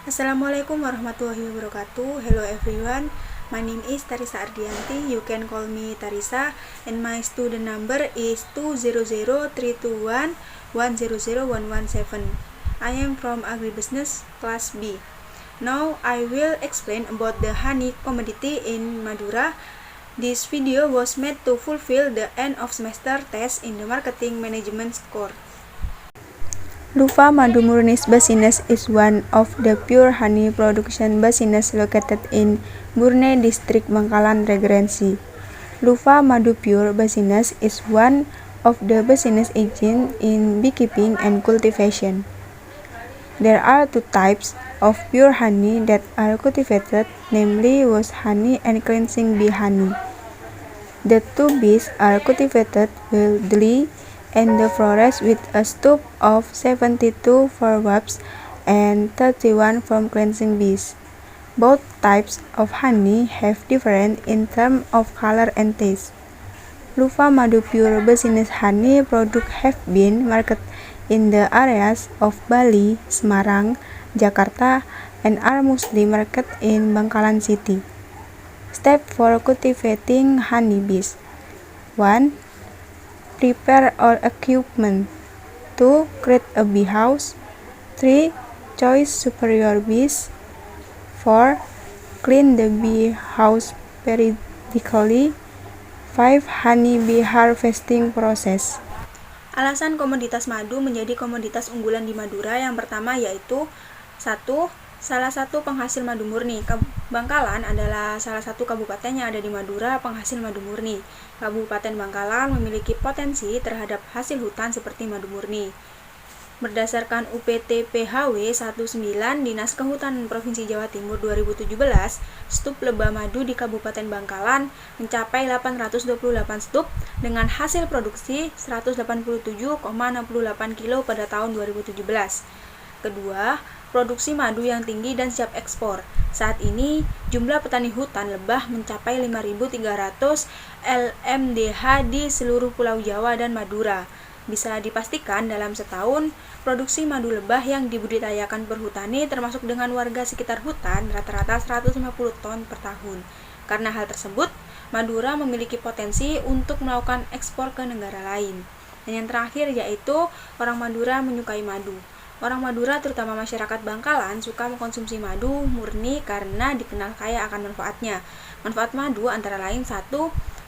Assalamualaikum warahmatullahi wabarakatuh. Hello everyone. My name is Tarisa Ardianti. You can call me Tarisa and my student number is 2003211001117. I am from Agribusiness class B. Now I will explain about the honey commodity in Madura. This video was made to fulfill the end of semester test in the marketing management course. Luva Madu Murnis Business is one of the pure honey production business located in Burne District, Bangkalan Regency. Luva Madu Pure Business is one of the business agents in beekeeping and cultivation. There are two types of pure honey that are cultivated, namely rose honey and cleansing bee honey. The two bees are cultivated wildly and the forest with a stock of 72 for wasps and 31 from cleansing bees. Both types of honey have different in terms of color and taste. Luva Madu Pure Business honey products have been marketed in the areas of Bali, Semarang, Jakarta, and are mostly marketed in Bangkalan City. Step for cultivating honey bees. 1. Prepare all equipment. 2. Create a bee house. 3. Choose superior bees. 4. Clean the bee house periodically. 5. Honey bee harvesting process. Alasan komoditas madu menjadi komoditas unggulan di Madura yang pertama yaitu 1. Salah satu penghasil madu murni. Bangkalan adalah salah satu kabupaten yang ada di Madura penghasil madu murni. Kabupaten Bangkalan memiliki potensi terhadap hasil hutan seperti madu murni. Berdasarkan UPT PHW 19 Dinas Kehutanan Provinsi Jawa Timur 2017, stup lebah madu di Kabupaten Bangkalan mencapai 828 stup dengan hasil produksi 187,68 kilo pada tahun 2017. Kedua, produksi madu yang tinggi dan siap ekspor. Saat ini, jumlah petani hutan lebah mencapai 5.300 LMDH di seluruh Pulau Jawa dan Madura. Bisa dipastikan dalam setahun, produksi madu lebah yang dibudidayakan perhutani termasuk dengan warga sekitar hutan rata-rata 150 ton per tahun. Karena hal tersebut, Madura memiliki potensi untuk melakukan ekspor ke negara lain. Dan yang terakhir yaitu orang Madura menyukai madu. Orang Madura terutama masyarakat Bangkalan suka mengkonsumsi madu murni karena dikenal kaya akan manfaatnya. Manfaat madu antara lain 1.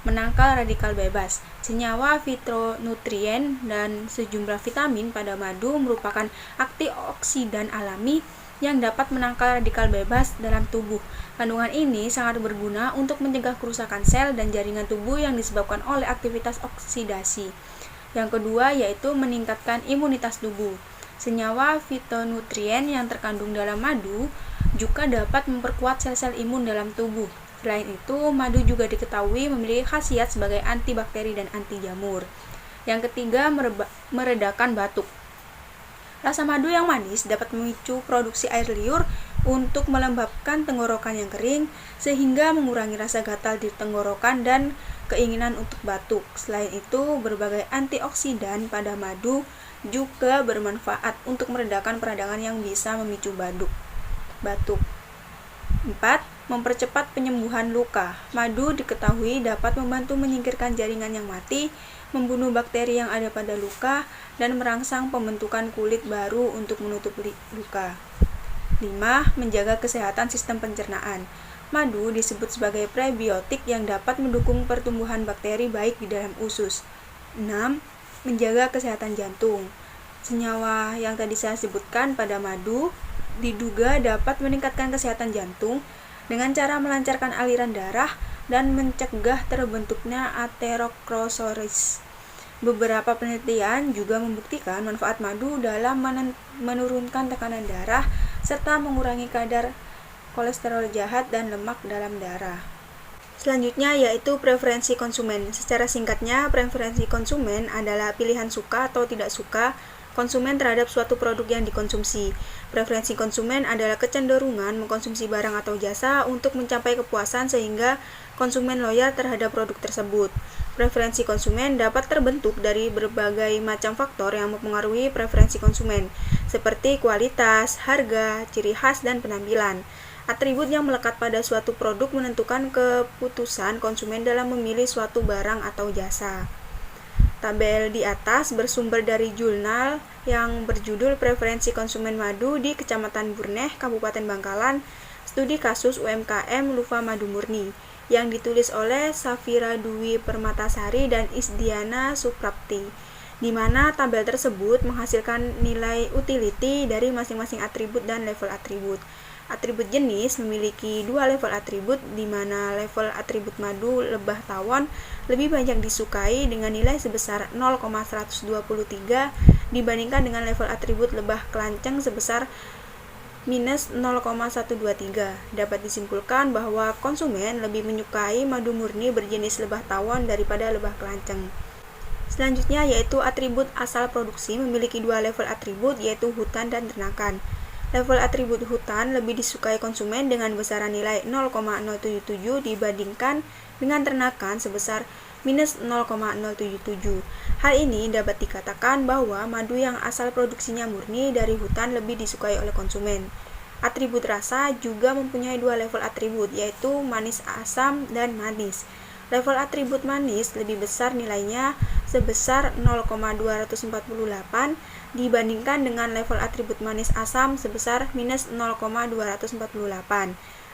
Menangkal radikal bebas. Senyawa fitonutrien dan sejumlah vitamin pada madu merupakan antioksidan alami yang dapat menangkal radikal bebas dalam tubuh. Kandungan ini sangat berguna untuk mencegah kerusakan sel dan jaringan tubuh yang disebabkan oleh aktivitas oksidasi. Yang kedua yaitu meningkatkan imunitas tubuh. Senyawa fitonutrien yang terkandung dalam madu juga dapat memperkuat sel-sel imun dalam tubuh. Selain itu, madu juga diketahui memiliki khasiat sebagai antibakteri dan anti jamur. Yang ketiga, meredakan batuk. Rasa madu yang manis dapat memicu produksi air liur untuk melembabkan tenggorokan yang kering, sehingga mengurangi rasa gatal di tenggorokan dan keinginan untuk batuk. Selain itu, berbagai antioksidan pada madu juga bermanfaat untuk meredakan peradangan yang bisa memicu batuk. 4. Mempercepat penyembuhan luka. Madu diketahui dapat membantu menyingkirkan jaringan yang mati, membunuh bakteri yang ada pada luka, dan merangsang pembentukan kulit baru untuk menutup luka. 5. Menjaga kesehatan sistem pencernaan. Madu disebut sebagai prebiotik yang dapat mendukung pertumbuhan bakteri baik di dalam usus. 6. Menjaga kesehatan jantung. Senyawa yang tadi saya sebutkan pada madu diduga dapat meningkatkan kesehatan jantung dengan cara melancarkan aliran darah dan mencegah terbentuknya atherosclerosis. Beberapa penelitian juga membuktikan manfaat madu dalam menurunkan tekanan darah serta mengurangi kadar kolesterol jahat dan lemak dalam darah. Selanjutnya yaitu preferensi konsumen. Secara singkatnya, preferensi konsumen adalah pilihan suka atau tidak suka konsumen terhadap suatu produk yang dikonsumsi. Preferensi konsumen adalah kecenderungan mengkonsumsi barang atau jasa untuk mencapai kepuasan sehingga konsumen loyal terhadap produk tersebut. Preferensi konsumen dapat terbentuk dari berbagai macam faktor yang mempengaruhi preferensi konsumen, seperti kualitas, harga, ciri khas, dan penampilan. Atribut yang melekat pada suatu produk menentukan keputusan konsumen dalam memilih suatu barang atau jasa. Tabel di atas bersumber dari jurnal yang berjudul Preferensi Konsumen Madu di Kecamatan Burneh, Kabupaten Bangkalan, Studi Kasus UMKM Luva Madu Murni, yang ditulis oleh Safira Dwi Permatasari dan Isdiana Suprapti, di mana tabel tersebut menghasilkan nilai utility dari masing-masing atribut dan level atribut. Atribut jenis memiliki dua level atribut, di mana level atribut madu lebah tawon lebih banyak disukai dengan nilai sebesar 0,123 dibandingkan dengan level atribut lebah kelanceng sebesar minus 0,123. Dapat disimpulkan bahwa konsumen lebih menyukai madu murni berjenis lebah tawon daripada lebah kelanceng. Selanjutnya yaitu atribut asal produksi memiliki dua level atribut, yaitu hutan dan ternakan. Level atribut hutan lebih disukai konsumen dengan besaran nilai 0,077 dibandingkan dengan ternakan sebesar minus 0,077. Hal ini dapat dikatakan bahwa madu yang asal produksinya murni dari hutan lebih disukai oleh konsumen. Atribut rasa juga mempunyai dua level atribut, yaitu manis, asam, dan manis. Level atribut manis lebih besar nilainya sebesar 0,248 dibandingkan dengan level atribut manis asam sebesar minus 0,248.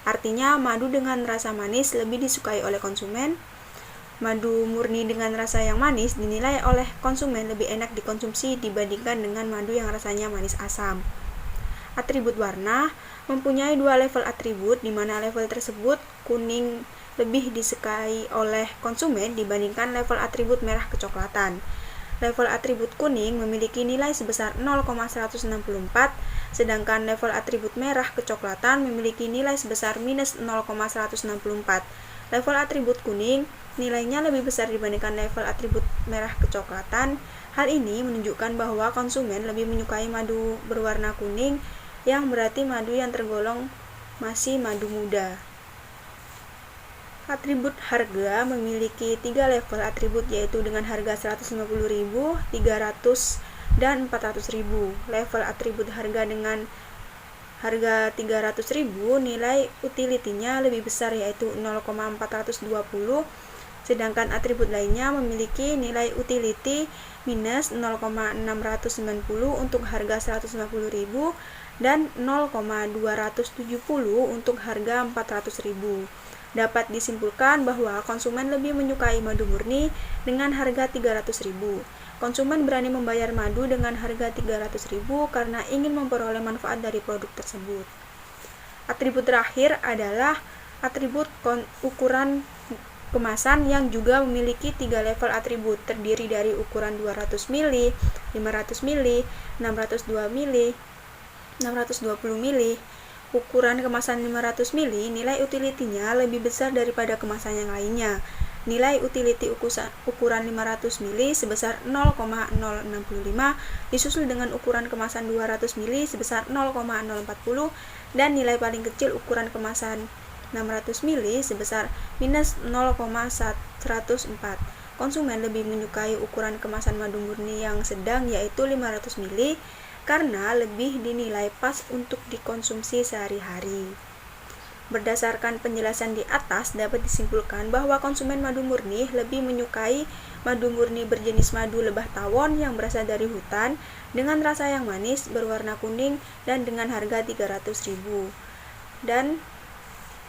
Artinya madu dengan rasa manis lebih disukai oleh konsumen. Madu murni dengan rasa yang manis dinilai oleh konsumen lebih enak dikonsumsi dibandingkan dengan madu yang rasanya manis asam. Atribut warna mempunyai dua level atribut, di mana level tersebut kuning lebih disukai oleh konsumen dibandingkan level atribut merah kecoklatan. Level atribut kuning memiliki nilai sebesar 0,164, sedangkan level atribut merah kecoklatan memiliki nilai sebesar minus 0,164. Level atribut kuning nilainya lebih besar dibandingkan level atribut merah kecoklatan. Hal ini menunjukkan bahwa konsumen lebih menyukai madu berwarna kuning, yang berarti madu yang tergolong masih madu muda. Atribut harga memiliki tiga level atribut, yaitu dengan harga 150.000, 300, dan 400.000. Level atribut harga dengan harga 300.000 nilai utility-nya lebih besar, yaitu 0,420, sedangkan atribut lainnya memiliki nilai utility minus 0,690 untuk harga 150.000 dan 0,270 untuk harga 400.000. Dapat disimpulkan bahwa konsumen lebih menyukai madu murni dengan harga 300.000. Konsumen berani membayar madu dengan harga 300.000 karena ingin memperoleh manfaat dari produk tersebut. Atribut terakhir adalah atribut ukuran kemasan yang juga memiliki tiga level atribut, terdiri dari ukuran 200 ml, 500 ml, 602 ml, 620 ml. Ukuran kemasan 500 ml nilai utility-nya lebih besar daripada kemasan yang lainnya. Nilai utility ukuran 500 ml sebesar 0,065 disusul dengan ukuran kemasan 200 ml sebesar 0,040 dan nilai paling kecil ukuran kemasan 600 ml sebesar minus 0,104. Konsumen lebih menyukai ukuran kemasan madu murni yang sedang, yaitu 500 ml, karena lebih dinilai pas untuk dikonsumsi sehari-hari. Berdasarkan penjelasan di atas, dapat disimpulkan bahwa konsumen madu murni lebih menyukai madu murni berjenis madu lebah tawon yang berasal dari hutan dengan rasa yang manis, berwarna kuning, dan dengan harga 300.000, dan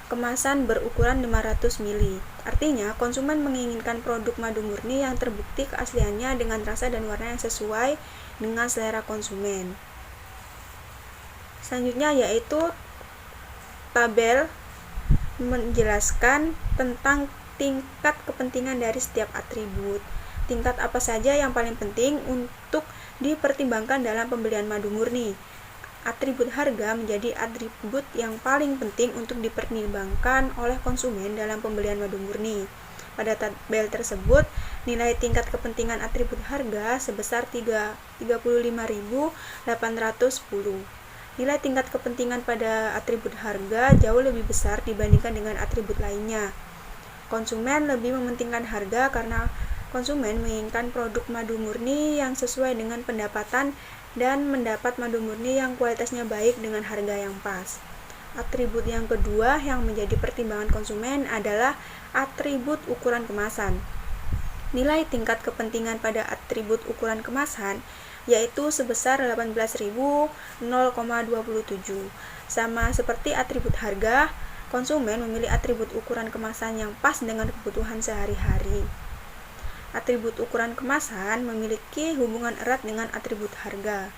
kemasan berukuran 500 ml. Artinya, konsumen menginginkan produk madu murni yang terbukti keasliannya dengan rasa dan warna yang sesuai dengan selera konsumen. Selanjutnya yaitu tabel menjelaskan tentang tingkat kepentingan dari setiap atribut. Tingkat apa saja yang paling penting untuk dipertimbangkan dalam pembelian madu murni? Atribut harga menjadi atribut yang paling penting untuk dipertimbangkan oleh konsumen dalam pembelian madu murni. Pada tabel tersebut, nilai tingkat kepentingan atribut harga sebesar 35.810. Nilai tingkat kepentingan pada atribut harga jauh lebih besar dibandingkan dengan atribut lainnya. Konsumen lebih mementingkan harga karena Konsumen menginginkan produk madu murni yang sesuai dengan pendapatan dan mendapat madu murni yang kualitasnya baik dengan harga yang pas. Atribut yang kedua yang menjadi pertimbangan konsumen adalah atribut ukuran kemasan. Nilai tingkat kepentingan pada atribut ukuran kemasan yaitu sebesar 18.000,027. Sama seperti atribut harga, konsumen memilih atribut ukuran kemasan yang pas dengan kebutuhan sehari-hari. Atribut ukuran kemasan memiliki hubungan erat dengan atribut harga.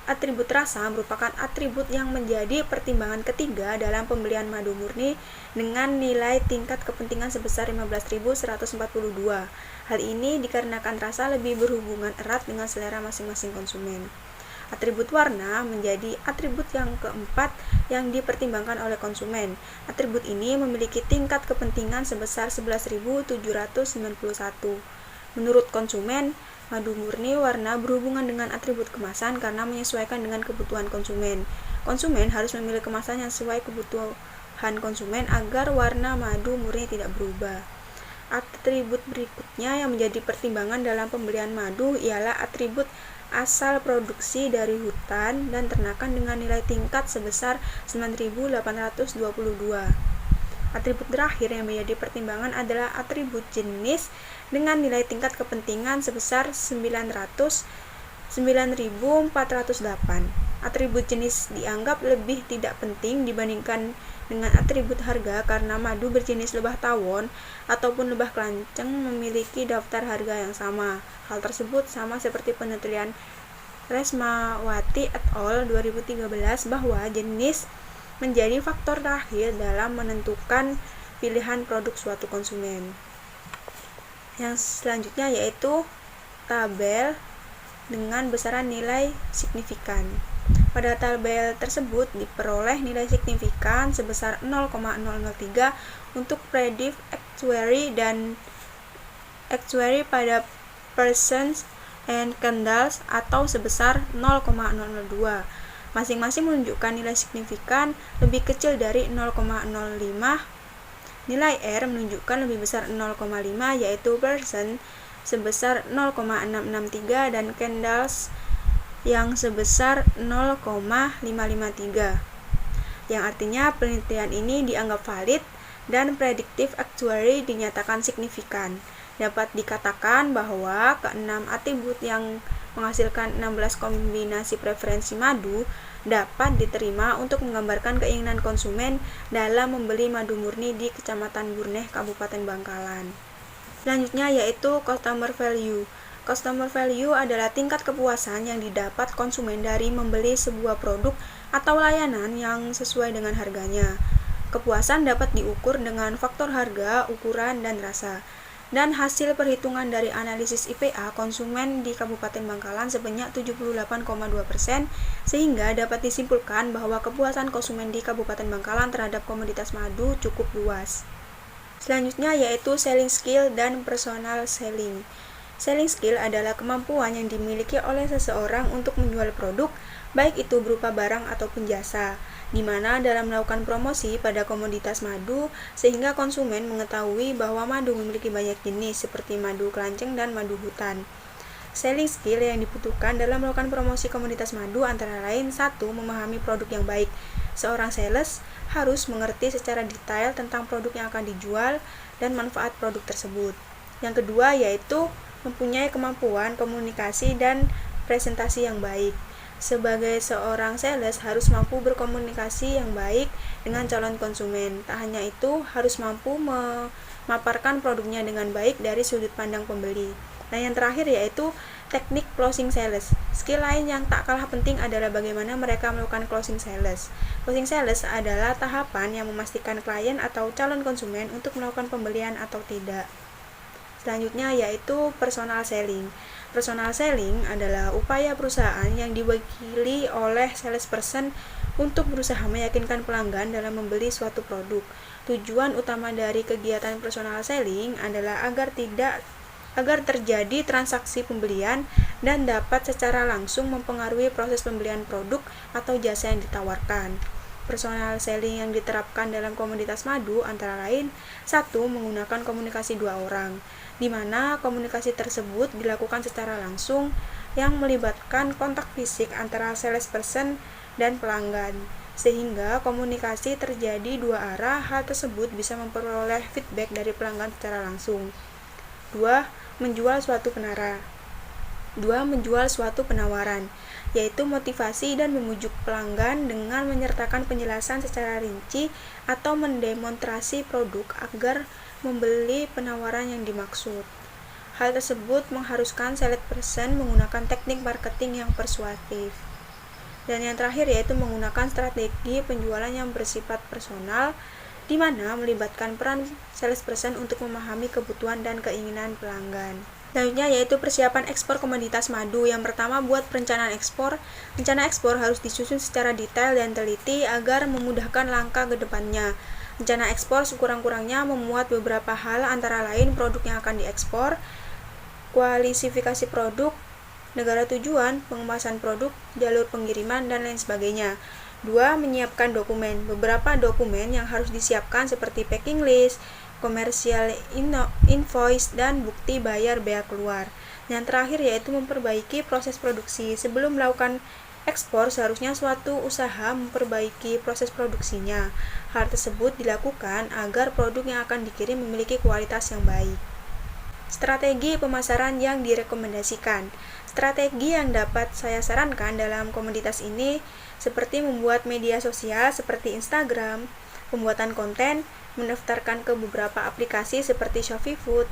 Atribut rasa merupakan atribut yang menjadi pertimbangan ketiga dalam pembelian madu murni dengan nilai tingkat kepentingan sebesar 15.142. Hal ini dikarenakan rasa lebih berhubungan erat dengan selera masing-masing konsumen. Atribut warna menjadi atribut yang keempat yang dipertimbangkan oleh konsumen. Atribut ini memiliki tingkat kepentingan sebesar 11.791. Menurut konsumen, madu murni warna berhubungan dengan atribut kemasan karena menyesuaikan dengan kebutuhan konsumen. Konsumen harus memilih kemasan yang sesuai kebutuhan konsumen agar warna madu murni tidak berubah. Atribut berikutnya yang menjadi pertimbangan dalam pembelian madu ialah atribut asal produksi dari hutan dan ternakan dengan nilai tingkat sebesar 9.822. Atribut terakhir yang menjadi pertimbangan adalah atribut jenis dengan nilai tingkat kepentingan sebesar 9.408. Atribut jenis dianggap lebih tidak penting dibandingkan dengan atribut harga karena madu berjenis lebah tawon ataupun lebah kelanceng memiliki daftar harga yang sama. Hal tersebut sama seperti penelitian Resmawati et al. 2013 bahwa jenis menjadi faktor terakhir dalam menentukan pilihan produk suatu konsumen. Yang selanjutnya yaitu tabel dengan besaran nilai signifikan. Pada tabel tersebut diperoleh nilai signifikan sebesar 0,003 untuk predictive actuary dan actuary pada persons and candles atau sebesar 0,002. Masing-masing menunjukkan nilai signifikan lebih kecil dari 0,05. Nilai R menunjukkan lebih besar 0,5 yaitu person sebesar 0,663 dan candles yang sebesar 0,553. Yang artinya penelitian ini dianggap valid dan predictive actuary dinyatakan signifikan. Dapat dikatakan bahwa keenam atribut yang menghasilkan 16 kombinasi preferensi madu dapat diterima untuk menggambarkan keinginan konsumen dalam membeli madu murni di Kecamatan Burneh, Kabupaten Bangkalan. Selanjutnya yaitu customer value. Customer value adalah tingkat kepuasan yang didapat konsumen dari membeli sebuah produk atau layanan yang sesuai dengan harganya. Kepuasan dapat diukur dengan faktor harga, ukuran, dan rasa. Dan hasil perhitungan dari analisis IPA konsumen di Kabupaten Bangkalan sebanyak 78,2%, sehingga dapat disimpulkan bahwa kepuasan konsumen di Kabupaten Bangkalan terhadap komoditas madu cukup luas. Selanjutnya yaitu selling skill dan personal selling. Selling skill adalah kemampuan yang dimiliki oleh seseorang untuk menjual produk, baik itu berupa barang ataupun jasa, di mana dalam melakukan promosi pada komoditas madu sehingga konsumen mengetahui bahwa madu memiliki banyak jenis seperti madu kelanceng dan madu hutan. Selling skill yang dibutuhkan dalam melakukan promosi komoditas madu antara lain 1. Memahami produk yang baik. Seorang sales harus mengerti secara detail tentang produk yang akan dijual dan manfaat produk tersebut. Yang kedua yaitu mempunyai kemampuan komunikasi dan presentasi yang baik. Sebagai seorang sales harus mampu berkomunikasi yang baik dengan calon konsumen. Tak hanya itu, harus mampu memaparkan produknya dengan baik dari sudut pandang pembeli. Dan yang terakhir yaitu teknik closing sales. Skill lain yang tak kalah penting adalah bagaimana mereka melakukan closing sales. Closing sales adalah tahapan yang memastikan klien atau calon konsumen untuk melakukan pembelian atau tidak. Selanjutnya yaitu personal selling. Personal selling adalah upaya perusahaan yang diwakili oleh salesperson untuk berusaha meyakinkan pelanggan dalam membeli suatu produk. Tujuan utama dari kegiatan personal selling adalah agar terjadi transaksi pembelian dan dapat secara langsung mempengaruhi proses pembelian produk atau jasa yang ditawarkan. personal selling yang diterapkan dalam komunitas madu antara lain: 1. Menggunakan komunikasi 2 orang, di mana komunikasi tersebut dilakukan secara langsung yang melibatkan kontak fisik antara salesperson dan pelanggan, sehingga komunikasi terjadi 2 arah. Hal tersebut bisa memperoleh feedback dari pelanggan secara langsung. 2. Menjual suatu penawaran, yaitu motivasi dan membujuk pelanggan dengan menyertakan penjelasan secara rinci atau mendemonstrasi produk agar membeli penawaran yang dimaksud. Hal tersebut mengharuskan salesperson menggunakan teknik marketing yang persuasif. Dan yang terakhir yaitu menggunakan strategi penjualan yang bersifat personal, di mana melibatkan peran salesperson untuk memahami kebutuhan dan keinginan pelanggan. Selanjutnya yaitu persiapan ekspor komoditas madu. Yang pertama, buat perencanaan ekspor. Rencana ekspor harus disusun secara detail dan teliti agar memudahkan langkah ke depannya. Rencana ekspor sekurang-kurangnya memuat beberapa hal, antara lain produk yang akan diekspor, kualifikasi produk, negara tujuan, pengemasan produk, jalur pengiriman, dan lain sebagainya. 2. Menyiapkan dokumen. Beberapa dokumen yang harus disiapkan seperti packing list, komersial invoice, dan bukti bayar bea keluar. Yang terakhir yaitu memperbaiki proses produksi. Sebelum melakukan ekspor, seharusnya suatu usaha memperbaiki proses produksinya. Hal tersebut dilakukan agar produk yang akan dikirim memiliki kualitas yang baik. Strategi pemasaran yang direkomendasikan. Strategi yang dapat saya sarankan dalam komoditas ini seperti membuat media sosial seperti Instagram, pembuatan konten, mendaftarkan ke beberapa aplikasi seperti Shopee Food.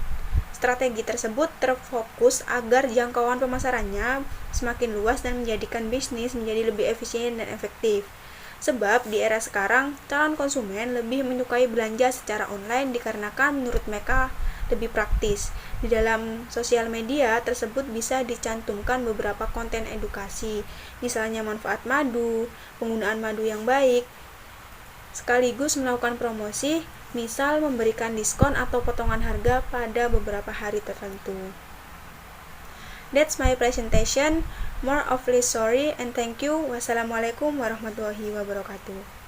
Strategi tersebut terfokus agar jangkauan pemasarannya semakin luas dan menjadikan bisnis menjadi lebih efisien dan efektif. Sebab di era sekarang, calon konsumen lebih menyukai belanja secara online dikarenakan menurut mereka lebih praktis. Di dalam sosial media tersebut bisa dicantumkan beberapa konten edukasi, misalnya manfaat madu, penggunaan madu yang baik, sekaligus melakukan promosi, misal memberikan diskon atau potongan harga pada beberapa hari tertentu. That's my presentation. More of less sorry and thank you. Wassalamualaikum warahmatullahi wabarakatuh.